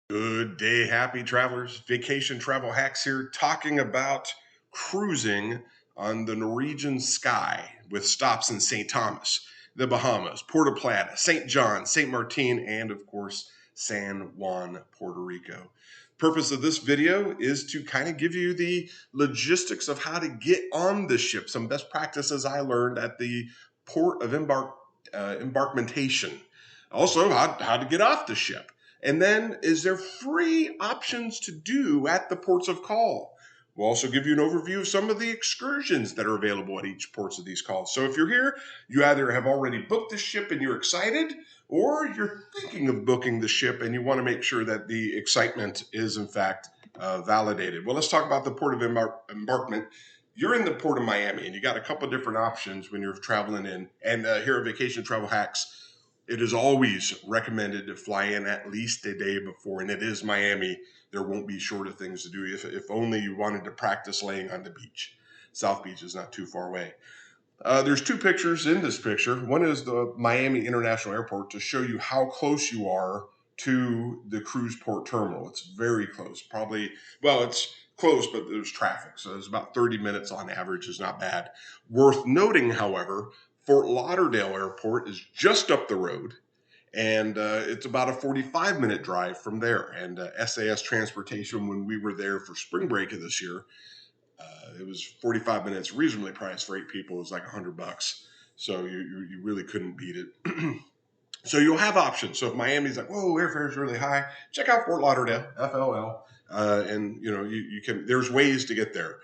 Good day, happy travelers. Vacation travel hacks here, talking about cruising on the Norwegian sky with stops in St. Thomas, the Bahamas, Puerto Plata, St. John, St. Maarten, and of course, San Juan, Puerto Rico. Purpose of this video is to kind of give you the logistics of how to get on the ship, some best practices I learned at the port of embarkation. Also, how to get off the ship. And then, is there free options to do at the ports of call? We'll also give you an overview of some of the excursions that are available at each ports of these calls. So if you're here, you either have already booked the ship and you're excited, or you're thinking of booking the ship and you want to make sure that the excitement is in fact validated. Well, let's talk about the port of embarkment. You're in the port of Miami, and you got a couple different options when you're traveling in. And here at Vacation Travel Hacks, it is always recommended to fly in at least a day before, and it is Miami. There won't be short of things to do if only you wanted to practice laying on the beach. South Beach is not too far away. There's two pictures in this picture. One is the Miami International Airport to show you how close you are to the cruise port terminal. It's very close. Probably, well, it's close, but there's traffic. So it's about 30 minutes on average is not bad. Worth noting, however, Fort Lauderdale Airport is just up the road, and it's about a 45-minute drive from there. And SAS Transportation, when we were there for spring break of this year, it was 45 minutes, reasonably priced for 8 people. It was like $100. So you really couldn't beat it. So you'll have options. So if Miami's like, whoa, airfare is really high, check out Fort Lauderdale, FLL. And you can, there's ways to get there.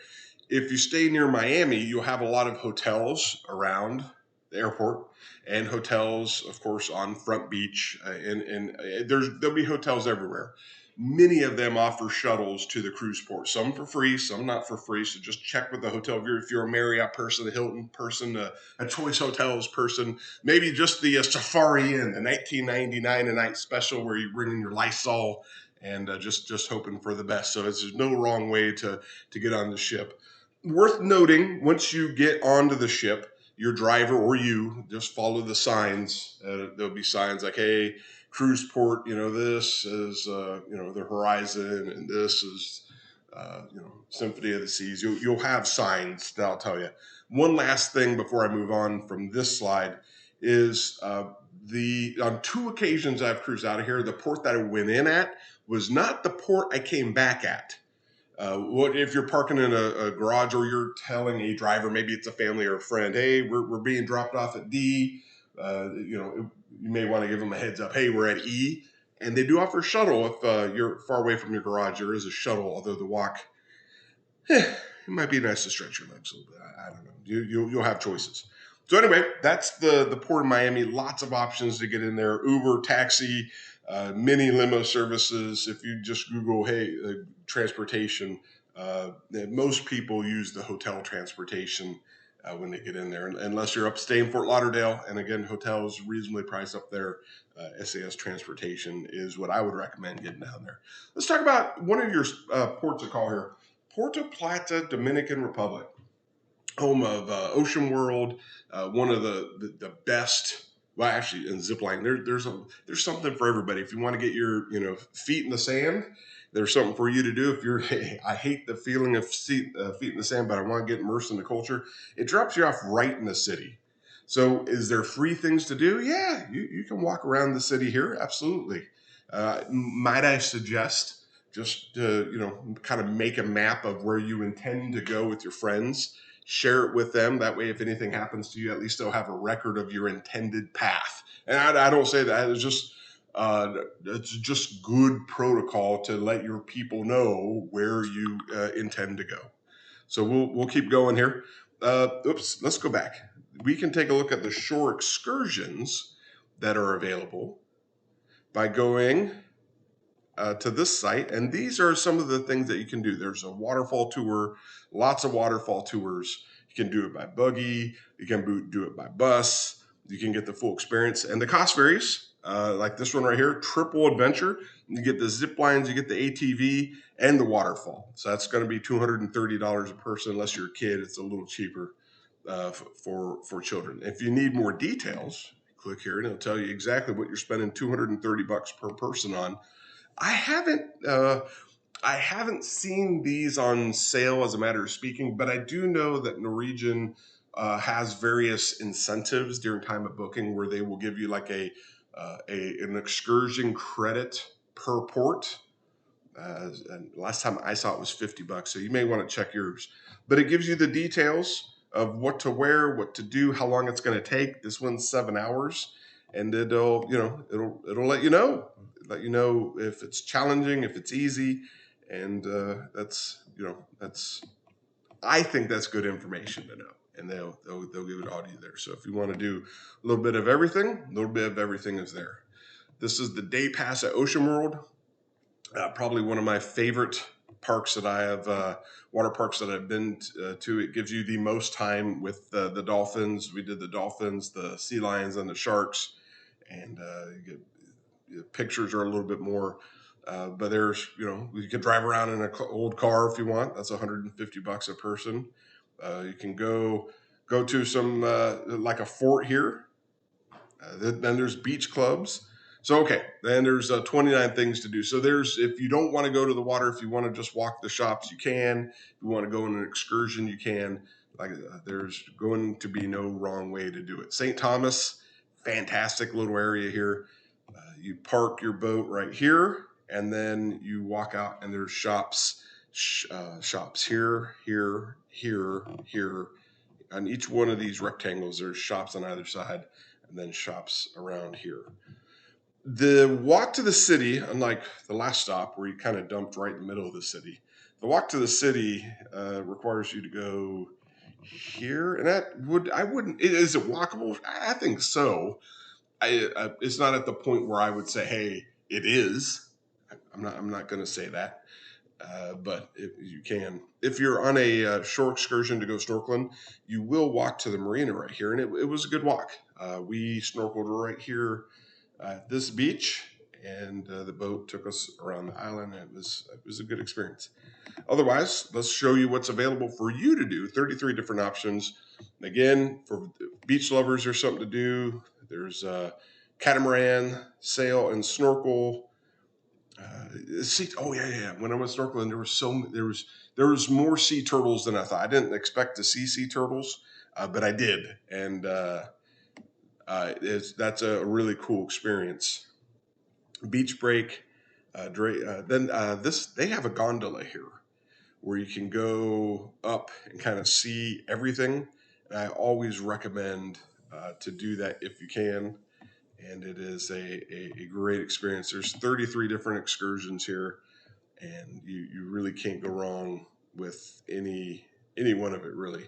If you stay near Miami, you'll have a lot of hotels around the airport, and hotels, of course, on Front Beach, and there'll be hotels everywhere. Many of them offer shuttles to the cruise port, some for free, some not for free. So just check with the hotel. If you're a Marriott person, a Hilton person, a Choice Hotels person, maybe just the Safari Inn, the $19.99 a night special where you bring in your Lysol and just hoping for the best. So there's no wrong way to get on the ship. Worth noting, once you get onto the ship, your driver or you just follow the signs. There'll be signs like, hey, cruise port, this is, the horizon, and this is, Symphony of the Seas. You'll have signs that'll tell you. One last thing before I move on from this slide is on 2 occasions I've cruised out of here, the port that I went in at was not the port I came back at. What if you're parking in a garage, or you're telling a driver, maybe it's a family or a friend, hey, we're being dropped off at D. You may want to give them a heads up. Hey, we're at E, and they do offer a shuttle if you're far away from your garage. There is a shuttle, although the walk, it might be nice to stretch your legs a little bit. I don't know. You'll have choices. So anyway, that's the port of Miami. Lots of options to get in there. Uber, taxi, mini limo services. If you just Google, hey, transportation, most people use the hotel transportation when they get in there, unless you're upstate in Fort Lauderdale. And again, hotels reasonably priced up there. SAS Transportation is what I would recommend getting down there. Let's talk about one of your ports of call here. Puerto Plata, Dominican Republic, home of Ocean World, one of the best. Well, actually, in zipline, there's something for everybody. If you want to get your feet in the sand, there's something for you to do. If you're, hey, I hate the feeling of feet in the sand, but I want to get immersed in the culture. It drops you off right in the city. So, is there free things to do? Yeah, you can walk around the city here. Absolutely. Might I suggest just kind of make a map of where you intend to go with your friends, share it with them. That way, if anything happens to you, at least they'll have a record of your intended path. And I don't say that. It's just good protocol to let your people know where you intend to go. So we'll keep going here. Let's go back. We can take a look at the shore excursions that are available by going to this site, and these are some of the things that you can do. There's a waterfall tour, lots of waterfall tours. You can do it by buggy, you can do it by bus, you can get the full experience, and the cost varies. Like this one right here, triple adventure. You get the zip lines, you get the ATV, and the waterfall. So that's going to be $230 a person. Unless you're a kid, it's a little cheaper for children. If you need more details, click here and it'll tell you exactly what you're spending $230 per person on. I haven't. I haven't seen these on sale, as a matter of speaking, but I do know that Norwegian has various incentives during time of booking where they will give you like an excursion credit per port. And last time I saw it was $50, so you may want to check yours. But it gives you the details of what to wear, what to do, how long it's going to take. This one's 7 hours, and it'll let you know if it's challenging, if it's easy, and that's I think that's good information to know. And they'll give it all to you there. So if you want to do a little bit of everything is there. This is the day pass at Ocean World. Probably one of my favorite parks that I have, water parks that I've been to. It gives you the most time with the dolphins. We did the dolphins, the sea lions, and the sharks, and pictures are a little bit more. But there's, you can drive around in an old car if you want. That's $150 a person. You can go to some like a fort here. Then there's beach clubs. So okay, then there's 29 things to do. So there's, if you don't want to go to the water, if you want to just walk the shops, you can. If you want to go on an excursion, you can. Like there's going to be no wrong way to do it. St. Thomas, fantastic little area here. You park your boat right here, and then you walk out, and there's shops here, here, here, here. On each one of these rectangles, there's shops on either side, and then shops around here. The walk to the city, unlike the last stop where you kind of dumped right in the middle of the city, the walk to the city requires you to go here, and I wouldn't. Is it walkable? I think so. It's not at the point where I would say, hey, it is. I'm not going to say that. But if you can, if you're on a shore excursion to go snorkeling, you will walk to the marina right here, and it was a good walk. We snorkeled right here at this beach, and the boat took us around the island, and it was a good experience. Otherwise, let's show you what's available for you to do. 33 different options. Again, for beach lovers, there's something to do. There's catamaran, sail, and snorkel. Oh yeah. When I was snorkeling, there was more sea turtles than I thought. I didn't expect to see sea turtles, but I did, and that's a really cool experience. Beach break. Then they have a gondola here where you can go up and kind of see everything. And I always recommend to do that if you can. And it is a great experience. There's 33 different excursions here, and you really can't go wrong with any one of it, really.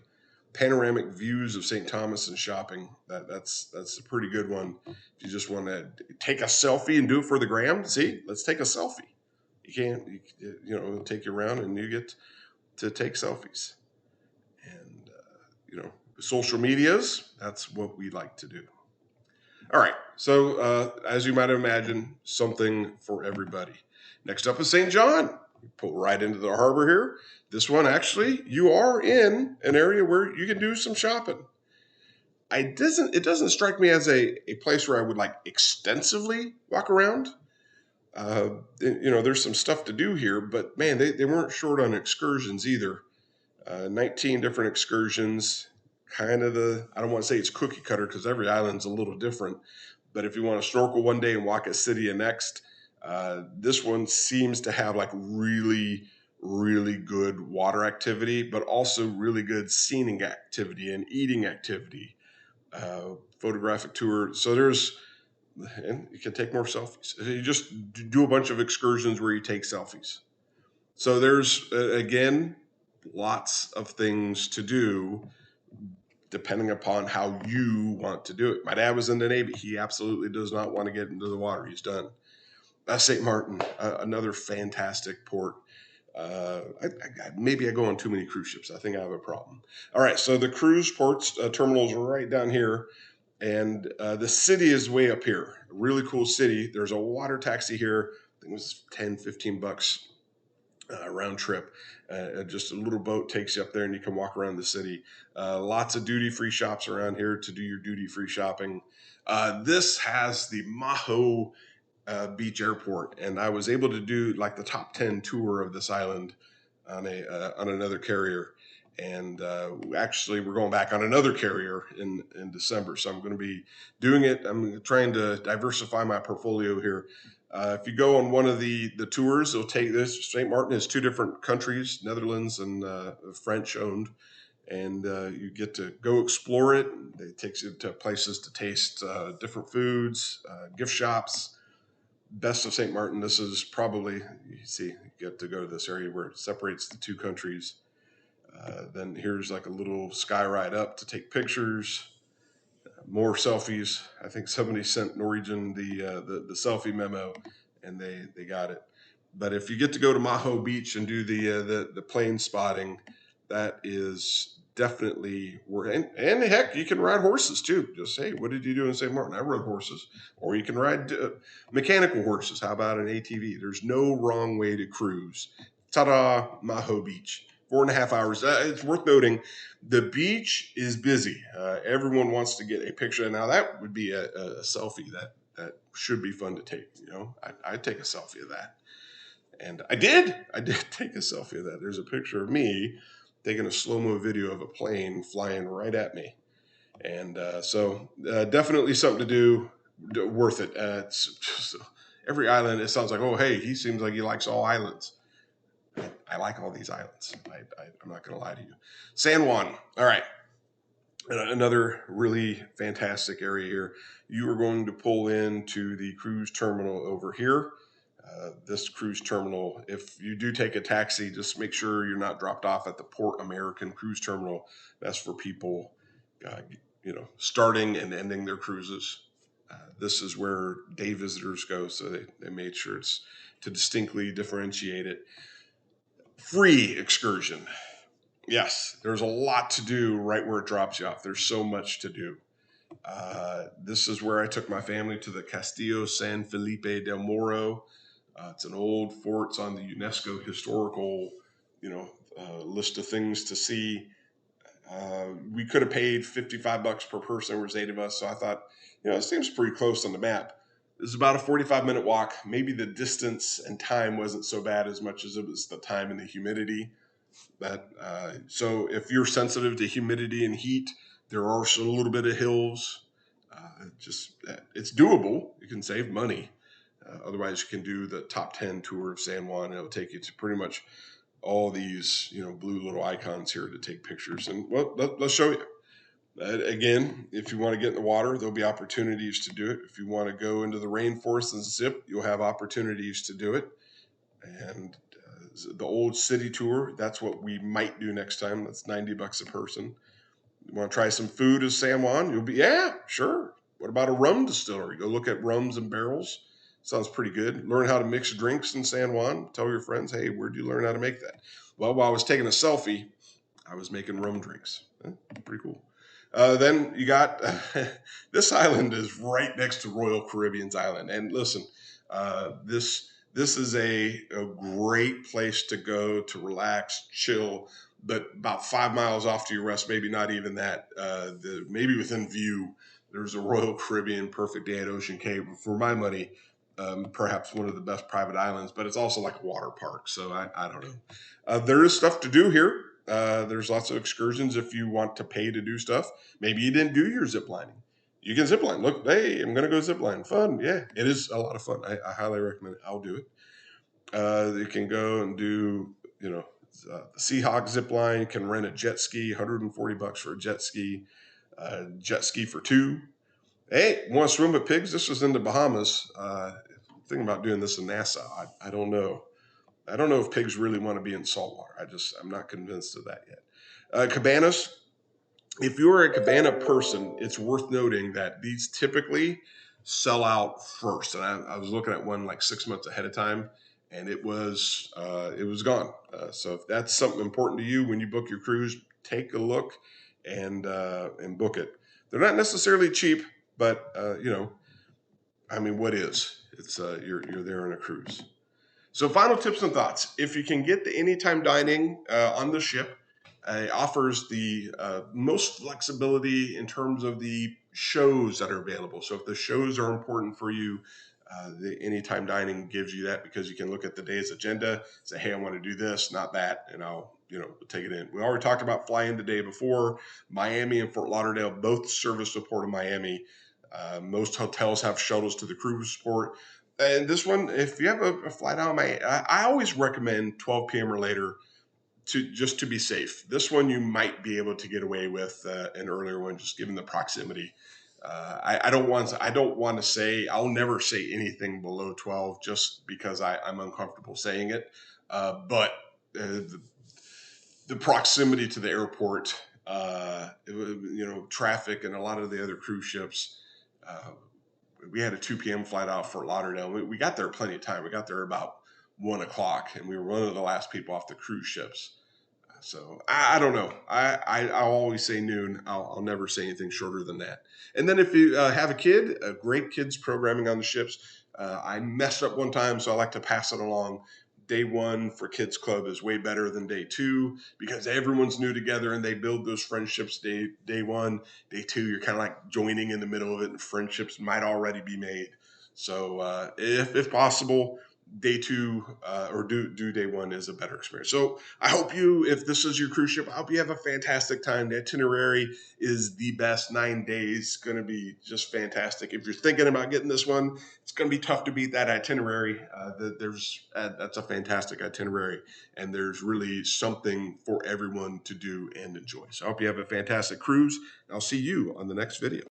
Panoramic views of St. Thomas and shopping. That's a pretty good one. If you just want to take a selfie and do it for the gram, see, let's take a selfie. It'll take you around, and you get to take selfies. And social medias. That's what we like to do. All right, so as you might imagine, something for everybody. Next up is St. John. You pull right into the harbor here. This one, actually, you are in an area where you can do some shopping. It doesn't strike me as a place where I would like extensively walk around. There's some stuff to do here, but man, they weren't short on excursions either. 19 different excursions. I don't want to say it's cookie cutter because every island's a little different. But if you want to snorkel one day and walk a city the next, this one seems to have like really, really good water activity, but also really good scenic activity and eating activity, photographic tour. And you can take more selfies. You just do a bunch of excursions where you take selfies. So there's, again, lots of things to do depending upon how you want to do it. My dad was in the Navy. He absolutely does not want to get into the water. He's done. St. Maarten, another fantastic port. Maybe I go on too many cruise ships. I think I have a problem. All right, so the cruise ports terminals are right down here, and the city is way up here. A really cool city. There's a water taxi here. I think it was $10-15 round trip. Just a little boat takes you up there, and you can walk around the city. Lots of duty-free shops around here to do your duty-free shopping. This has the Maho beach airport, and I was able to do like the top 10 tour of this island on another carrier. And actually, we're going back on another carrier in December, so I'm going to be doing it. I'm trying to diversify my portfolio here. If you go on one of the tours, it'll take this. St. Maarten is two different countries, Netherlands and French owned, and you get to go explore it. It takes you to places to taste different foods, gift shops. Best of St. Maarten. This is probably, you see, you get to go to this area where it separates the two countries. Then here's like a little sky ride up to take pictures, more selfies. I think somebody sent Norwegian the selfie memo, and they got it. But if you get to go to Maho Beach and do the plane spotting, that is definitely worth. And heck, you can ride horses too. Just hey, what did you do in St. Maarten? I rode horses, or you can ride mechanical horses. How about an ATV? There's no wrong way to cruise. Ta-da, Maho Beach. 4.5 hours. It's worth noting the beach is busy. Everyone wants to get a picture. Now that would be a selfie that should be fun to take. You know, I'd take a selfie of that. And I did take a selfie of that. There's a picture of me taking a slow-mo video of a plane flying right at me. And so definitely something to do, worth it. It's just, every island, it sounds like, oh, hey, he seems like he likes all islands. I like all these islands. I'm not going to lie to you. San Juan. All right. Another really fantastic area here. You are going to pull into the cruise terminal over here. This cruise terminal, if you do take a taxi, just make sure you're not dropped off at the Port American Cruise Terminal. That's for people, starting and ending their cruises. This is where day visitors go, so they made sure it's to distinctly differentiate it. Free excursion. Yes, there's a lot to do right where it drops you off. There's so much to do. This is where I took my family to the Castillo San Felipe del Moro. It's an old fort. It's on the UNESCO historical, list of things to see. We could have paid $55 per person. There was 8 of us, so I thought, it seems pretty close on the map. It's about a 45-minute walk. Maybe the distance and time wasn't so bad as much as it was the time and the humidity. So if you're sensitive to humidity and heat, there are a little bit of hills. It's doable. You can save money. Otherwise, you can do the top 10 tour of San Juan. It'll take you to pretty much all these, blue little icons here to take pictures. And let's show you. Again, if you want to get in the water, there'll be opportunities to do it. If you want to go into the rainforest and zip, you'll have opportunities to do it. And the old city tour, that's what we might do next time. That's $90 a person. You want to try some food in San Juan? You'll be, yeah, sure. What about a rum distillery? Go look at rums and barrels. Sounds pretty good. Learn how to mix drinks in San Juan. Tell your friends, hey, where'd you learn how to make that? Well, while I was taking a selfie, I was making rum drinks. Pretty cool. Then you got, this island is right next to Royal Caribbean's island. And listen, this is a great place to go to relax, chill, but about 5 miles off to your west, maybe not even that, maybe within view, there's a Royal Caribbean Perfect Day at Ocean Cay. For my money, perhaps one of the best private islands, but it's also like a water park. So I don't know. There is stuff to do here. There's lots of excursions if you want to pay to do stuff. Maybe you didn't do your zip lining. You can zip line. Look, hey, I'm going to go zip line. Fun. Yeah, it is a lot of fun. I highly recommend it. I'll do it. You can go and do, the Seahawk zip line. You can rent a jet ski, $140 for a jet ski for 2. Hey, want to swim with pigs? This was in the Bahamas. Thinking about doing this in Nassau. I don't know. I don't know if pigs really want to be in salt water. I'm not convinced of that yet. Cabanas. If you're a cabana person, it's worth noting that these typically sell out first. And I was looking at one like 6 months ahead of time, and it was gone. So if that's something important to you when you book your cruise, take a look and book it. They're not necessarily cheap, but what is? It's you're there on a cruise. So final tips and thoughts. If you can get the anytime dining on the ship, offers the most flexibility in terms of the shows that are available. So if the shows are important for you, The anytime dining gives you that because you can look at the day's agenda, say, hey, I want to do this, not that, and I'll take it in. We already talked about flying the day before. Miami and Fort Lauderdale both service the Port of Miami. Most hotels have shuttles to the cruise port. And this one, if you have a flight out of Miami, I always recommend 12 p.m. or later to be safe. This one you might be able to get away with an earlier one, just given the proximity. I don't want to say, I'll never say anything below 12 just because I'm uncomfortable saying it. But the proximity to the airport, traffic and a lot of the other cruise ships. We had a 2 p.m. flight out of Fort Lauderdale. We got there plenty of time. We got there about 1 o'clock, and we were one of the last people off the cruise ships. So I don't know. I'll always say noon. I'll never say anything shorter than that. And then if you have a kid, a great kids programming on the ships. I messed up one time, so I like to pass it along. Day one for Kids Club is way better than day two because everyone's new together and they build those friendships day one. Day two, you're kind of like joining in the middle of it, and friendships might already be made. So if possible, day two or do day one is a better experience. So I hope if this is your cruise ship, I hope you have a fantastic time. The itinerary is the best. 9 days, going to be just fantastic. If you're thinking about getting this one, it's going to be tough to beat that itinerary. That's a fantastic itinerary, and there's really something for everyone to do and enjoy. So I hope you have a fantastic cruise. I'll see you on the next video.